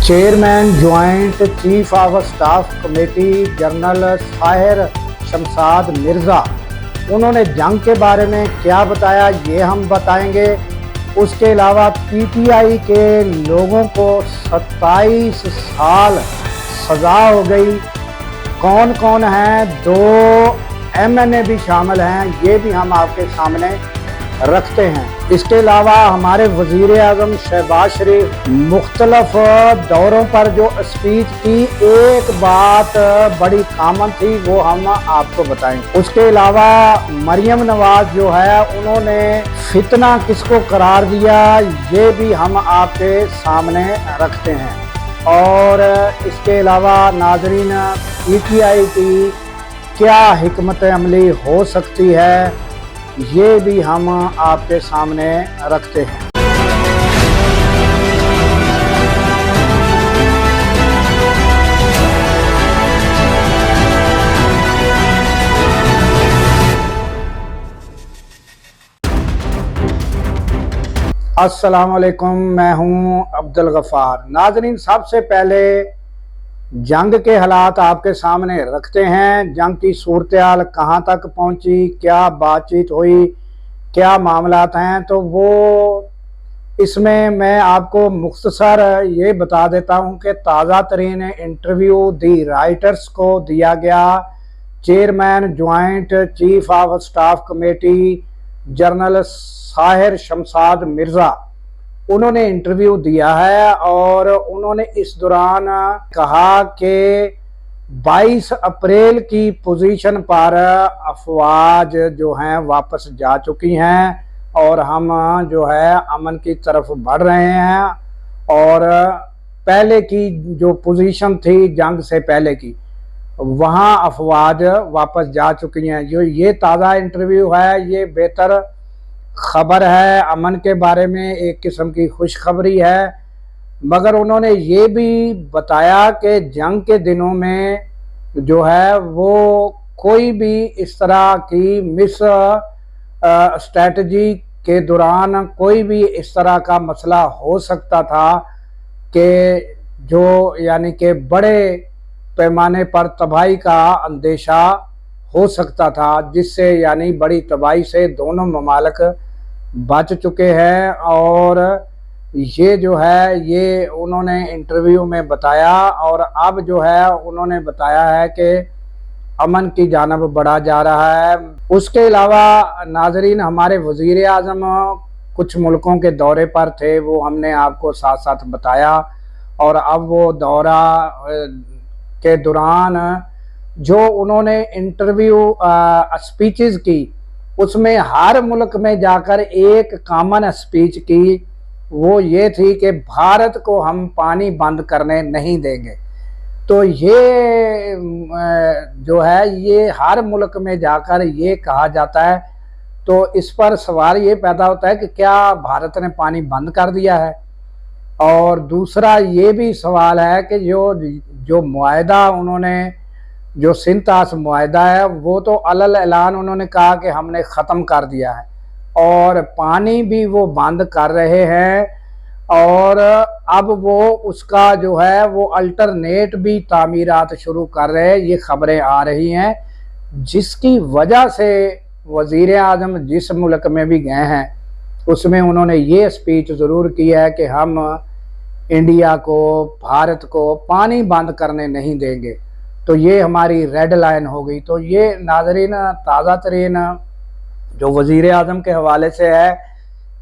Chairman joint chief of staff committee general Sahir Shamshad Mirza, उन्होंने जंग के बारे में क्या बताया ये हम बताएंगे। उसके अलावा पीटीआई के लोगों को 27 साल सज़ा हो गई, कौन कौन हैं, 2 एमएनए भी शामिल हैं, ये भी हम आपके सामने रखते हैं। इसके अलावा हमारे वज़ीर आज़म शहबाज शरीफ मुख्तलफ दौरों पर जो स्पीच की, एक बात बड़ी कॉमन थी वो हम आपको बताएंगे। उसके अलावा मरियम नवाज जो है उन्होंने फितना किसको करार दिया ये भी हम आपके सामने रखते हैं। और इसके अलावा नाजरीन, पीटीआई की क्या हिकमत अमली हो सकती है ये भी हम आपके सामने रखते हैं। अस्सलाम वालेकुम, मैं हूं अब्दुल गफ़ार। नाज़रीन, सबसे पहले जंग के हालात आपके सामने रखते हैं। जंग की सूरत-ए-हाल कहाँ तक पहुँची, क्या बातचीत हुई, क्या मामलात हैं, तो वो इसमें मैं आपको मुख्तसर ये बता देता हूँ कि ताज़ा तरीन इंटरव्यू दी राइटर्स को दिया गया। Chairman joint chief of staff committee general Sahir Shamshad Mirza, उन्होंने इंटरव्यू दिया है और उन्होंने इस दौरान कहा कि 22 अप्रैल की पोजीशन पर अफवाज जो हैं वापस जा चुकी हैं और हम जो है अमन की तरफ बढ़ रहे हैं। और पहले की जो पोजीशन थी जंग से पहले की, वहाँ अफवाज वापस जा चुकी हैं। जो ये ताज़ा इंटरव्यू है, ये बेहतर खबर है, अमन के बारे में एक किस्म की खुशखबरी है। मगर उन्होंने ये भी बताया कि जंग के दिनों में जो है वो कोई भी इस तरह की मिस स्ट्रैटेजी के दौरान कोई भी इस तरह का मसला हो सकता था कि जो यानी कि बड़े पैमाने पर तबाही का अंदेशा हो सकता था, जिससे यानी बड़ी तबाही से दोनों ममालिक बच चुके हैं। और ये जो है ये उन्होंने इंटरव्यू में बताया और अब जो है उन्होंने बताया है कि अमन की जानब बढ़ा जा रहा है। उसके अलावा नाजरीन, हमारे वज़ीर आज़म कुछ मुल्कों के दौरे पर थे, वो हमने आपको साथ साथ बताया। और अब वो दौरा के दौरान जो उन्होंने इंटरव्यू स्पीचेस की, उसमें हर मुल्क में जाकर एक कॉमन स्पीच की, वो ये थी कि भारत को हम पानी बंद करने नहीं देंगे। तो ये जो है ये हर मुल्क में जाकर ये कहा जाता है। तो इस पर सवाल ये पैदा होता है कि क्या भारत ने पानी बंद कर दिया है। और दूसरा ये भी सवाल है कि जो मुआहदा उन्होंने, जो सिंतास मुआहदा है, वो तो अलल ऐलान उन्होंने कहा कि हमने ख़त्म कर दिया है और पानी भी वो बंद कर रहे हैं। और अब वो उसका जो है वो अल्टरनेट भी तामीरात शुरू कर रहे हैं, ये खबरें आ रही हैं। जिसकी वजह से वज़ीर आज़म जिस मुल्क में भी गए हैं उसमें उन्होंने ये स्पीच ज़रूर की है कि हम इंडिया को, भारत को पानी बंद करने नहीं देंगे। तो ये हमारी रेड लाइन हो गई। तो ये नाज़रीन ताज़ा तरीन जो वज़ीर आज़म के हवाले से है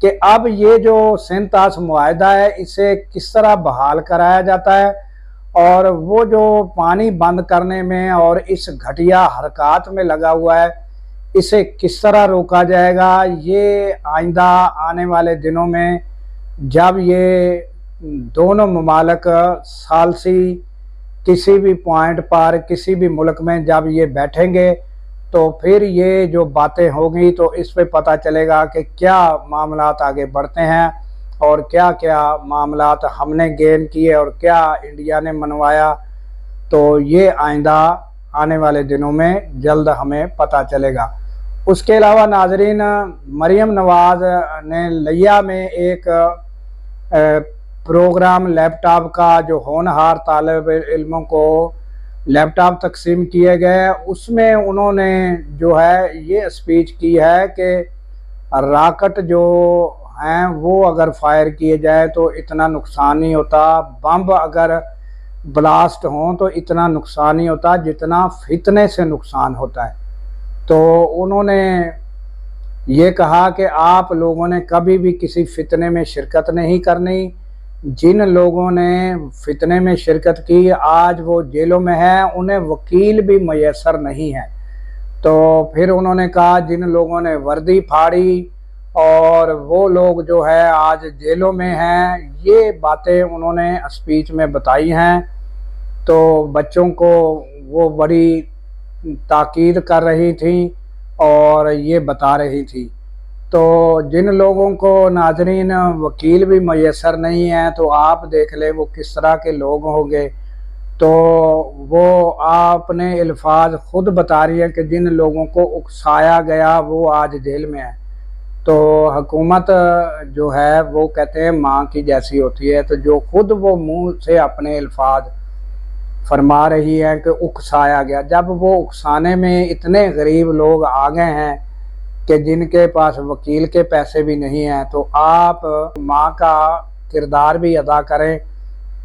कि अब ये जो सिंतास मुआहदा है इसे किस तरह बहाल कराया जाता है और वो जो पानी बंद करने में और इस घटिया हरकत में लगा हुआ है इसे किस तरह रोका जाएगा। ये आइंदा आने वाले दिनों में जब ये दोनों ममालिक सालसी किसी भी पॉइंट पर किसी भी मुल्क में जब ये बैठेंगे तो फिर ये जो बातें होंगी तो इस पे पता चलेगा कि क्या मामलात आगे बढ़ते हैं और क्या क्या मामलात हमने गेन किए और क्या इंडिया ने मनवाया। तो ये आइंदा आने वाले दिनों में जल्द हमें पता चलेगा। उसके अलावा नाजरीन, मरियम नवाज ने लिया में एक प्रोग्राम लैपटॉप का जो होनहार तालिब इल्मों को लैपटॉप तकसीम किए गए, उसमें उन्होंने जो है ये स्पीच की है कि रॉकेट जो हैं वो अगर फायर किए जाए तो इतना नुकसान नहीं होता, बम अगर ब्लास्ट हों तो इतना नुकसान नहीं होता जितना फितने से नुकसान होता है। तो उन्होंने ये कहा कि आप लोगों ने कभी भी किसी फितने में शिरकत नहीं करनी। जिन लोगों ने फितने में शिरकत की आज वो जेलों में है, उन्हें वकील भी मैसर नहीं है। तो फिर उन्होंने कहा जिन लोगों ने वर्दी फाड़ी और वो लोग जो है आज जेलों में हैं, ये बातें उन्होंने स्पीच में बताई हैं। तो बच्चों को वो बड़ी ताकीद कर रही थी और ये बता रही थी। तो जिन लोगों को नाजरीन वकील भी मैसर नहीं है, तो आप देख लें वो किस तरह के लोग होंगे। तो वो आपने अल्फाज खुद बता रही है कि जिन लोगों को उकसाया गया वो आज जेल में है। तो हुकूमत जो है वो कहते हैं माँ की जैसी होती है, तो जो खुद वो मुंह से अपने अल्फाज फरमा रही है कि उकसाया गया, जब वो उकसाने में इतने गरीब लोग आ गए हैं कि जिनके पास वकील के पैसे भी नहीं हैं, तो आप माँ का किरदार भी अदा करें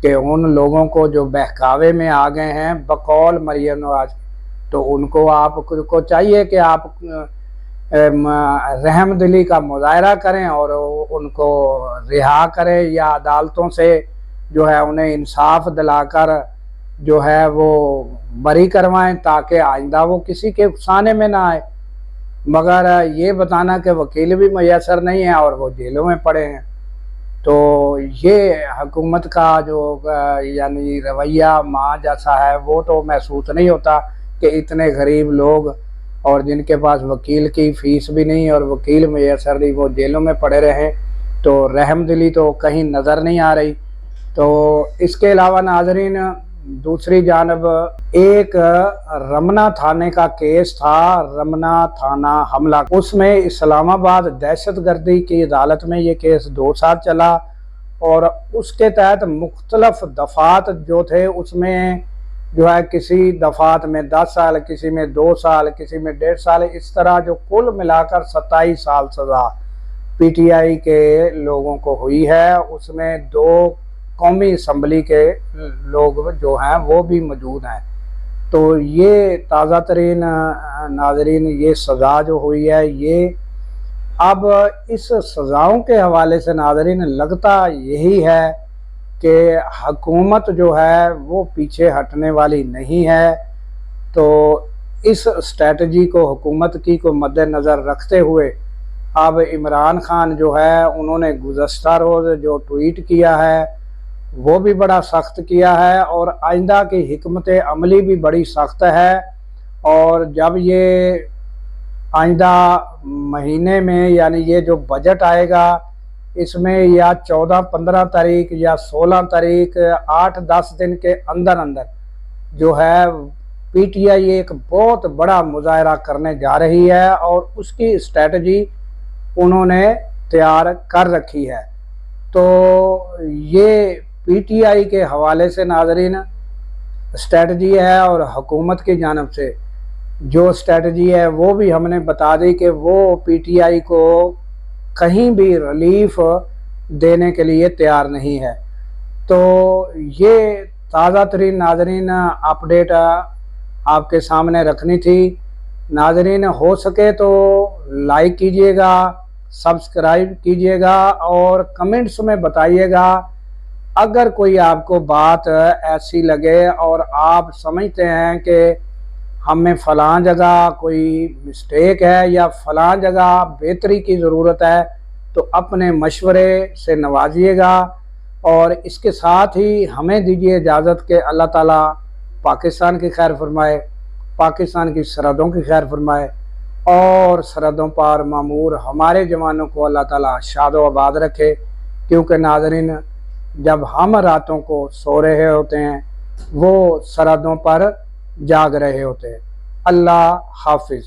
कि उन लोगों को जो बहकावे में आ गए हैं बकौल मरियम नवाज, तो उनको आपको चाहिए कि आप रहम दिली का मुजाहरा करें और उनको रिहा करें या अदालतों से जो है उन्हें इंसाफ दिलाकर जो है वो बरी करवाएं ताकि आइंदा वो किसी के उकसाने में ना आए। मगर ये बताना कि वकील भी मैसर नहीं है और वो जेलों में पड़े हैं, तो ये हुकूमत का जो यानी रवैया माँ जैसा है वो तो महसूस नहीं होता कि इतने गरीब लोग और जिनके पास वकील की फ़ीस भी नहीं और वकील मैसर नहीं वो जेलों में पड़े रहें, तो रहम दिली तो कहीं नज़र नहीं आ रही। तो इसके अलावा नाजरीन दूसरी जानब एक रमना थाने का केस था, रमना थाना हमला, उसमें इस्लामाबाद दहशतगर्दी की अदालत में ये केस 2 साल चला और उसके तहत मुख्तलफ दफ़ात जो थे उसमें जो है किसी दफ़ात में 10 साल, किसी में 2 साल, किसी में 1.5 साल, इस तरह जो कुल मिलाकर 27 साल सज़ा PTI के लोगों को हुई है। उसमें 2 कौमी असम्बली के लोग जो हैं वो भी मौजूद हैं। तो ये ताज़ा तरीन नाजरीन ये सज़ा जो हुई है, ये अब इस सज़ाओं के हवाले से नाजरीन लगता यही है कि हुकूमत जो है वो पीछे हटने वाली नहीं है। तो इस स्ट्रेटजी को हुकूमत की को मद्देनज़र रखते हुए अब इमरान खान जो है उन्होंने गुज़श्ता रोज़ जो ट्वीट किया है वो भी बड़ा सख्त किया है और आइंदा की हिकमत अमली भी बड़ी सख्त है। और जब ये आइंदा महीने में यानी ये जो बजट आएगा इसमें या 14-15 तारीख या 16 तारीख 8-10 दिन के अंदर अंदर जो है PTI एक बहुत बड़ा मुजाहरा करने जा रही है और उसकी स्ट्रेटजी उन्होंने तैयार कर रखी है। तो ये PTI के हवाले से नाजरीन स्ट्रेटजी है और हुकूमत की जानिब से जो स्ट्रेटजी है वो भी हमने बता दी कि वो PTI को कहीं भी रिलीफ देने के लिए तैयार नहीं है। तो ये ताज़ा तरीन नाजरीन अपडेट आपके सामने रखनी थी। नाजरीन हो सके तो लाइक कीजिएगा, सब्सक्राइब कीजिएगा और कमेंट्स में बताइएगा अगर कोई आपको बात ऐसी लगे और आप समझते हैं कि हमें फ़लाँ जगह कोई मिस्टेक है या फ़लाँ जगह बेहतरी की ज़रूरत है, तो अपने मशवरे से नवाजिएगा। और इसके साथ ही हमें दीजिए इजाज़त के अल्लाह ताला पाकिस्तान की खैर फरमाए, पाकिस्तान की सरहदों की खैर फरमाए और सरहदों पार मामूर हमारे जवानों को अल्लाह ताला शादो आबाद रखे। क्योंकि नाज़रीन जब हम रातों को सो रहे होते हैं वो सरहदों पर जाग रहे होते हैं। अल्लाह हाफिज़।